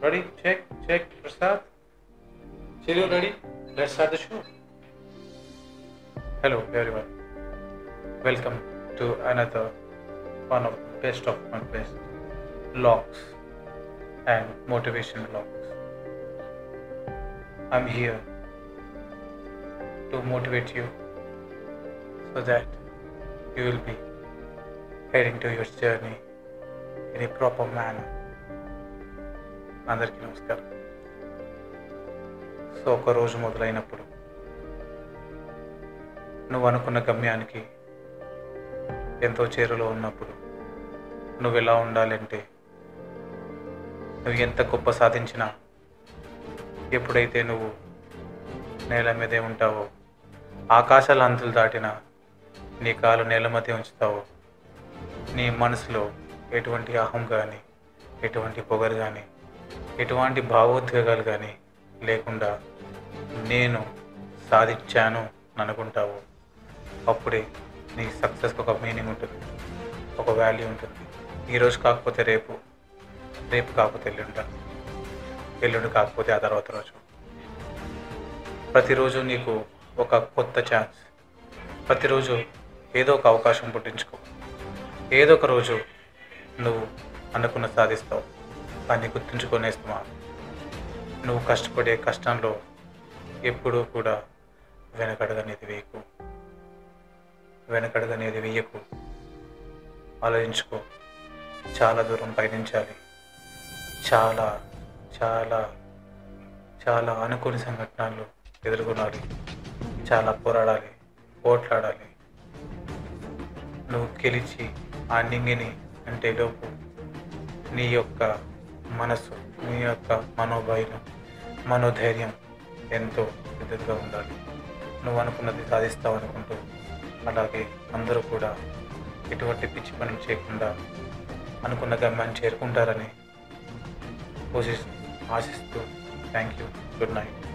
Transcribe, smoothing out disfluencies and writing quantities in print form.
Ready? Check. Prasad. Cheerio, ready? Let's start the show. Hello, everyone. Welcome to another one of the best of my best vlogs and motivation vlogs. I'm here to motivate you so that you will be heading to your journey in a proper manner. అందరికీ నమస్కారం. So ఒక రోజు మొదలైనప్పుడు నువ్వు అనుకున్న గమ్యానికి ఎంతో చేరులో ఉన్నప్పుడు నువ్వు ఎలా ఉండాలంటే, నువ్వు ఎంత గొప్ప సాధించినా ఎప్పుడైతే నువ్వు నేల మీదే ఉంటావో, ఆకాశాల అంతులు దాటినా నీ కాలు నేల మధ్య ఉంచుతావో, నీ మనసులో ఎటువంటి అహం కానీ, ఎటువంటి పొగరు కానీ, ఎటువంటి భావోద్వేగాలు కానీ లేకుండా నేను సాధించాను అని అనుకుంటావు, అప్పుడే నీ సక్సెస్కి ఒక మీనింగ్ ఉంటుంది, ఒక వాల్యూ ఉంటుంది. ఈరోజు కాకపోతే రేపు, రేపు కాకపోతే ఎల్లుండి కాకపోతే ఆ తర్వాత రోజు. ప్రతిరోజు నీకు ఒక కొత్త ఛాన్స్, ప్రతిరోజు ఏదో ఒక అవకాశం పుట్టించుకో. ఏదో ఒక రోజు నువ్వు అనుకున్న సాధిస్తావు. కానీ గుర్తుంచుకొనేస్తామా, నువ్వు కష్టపడే కష్టంలో ఎప్పుడూ కూడా వెనకడగనేది వేయకు. ఆలోచించుకో. చాలా దూరం పయనించాలి. చాలా చాలా చాలా అనుకోని సంఘటనలు ఎదుర్కొనాలి. చాలా పోట్లాడాలి. నువ్వు గెలిచి ఆ నింగిని అంటే లోపు నీ యొక్క మనసు, నీ యొక్క మనోధైర్యం ఎంతో పెద్దగా ఉండాలి. నువ్వు అనుకున్నది సాధిస్తావు అనుకుంటూ, అలాగే అందరూ కూడా ఎటువంటి పిచ్చి పనులు చేయకుండా అనుకున్న గమ్యాన్ని చేరుకుంటారని ఆశిస్తూ థ్యాంక్ యూ. Good night.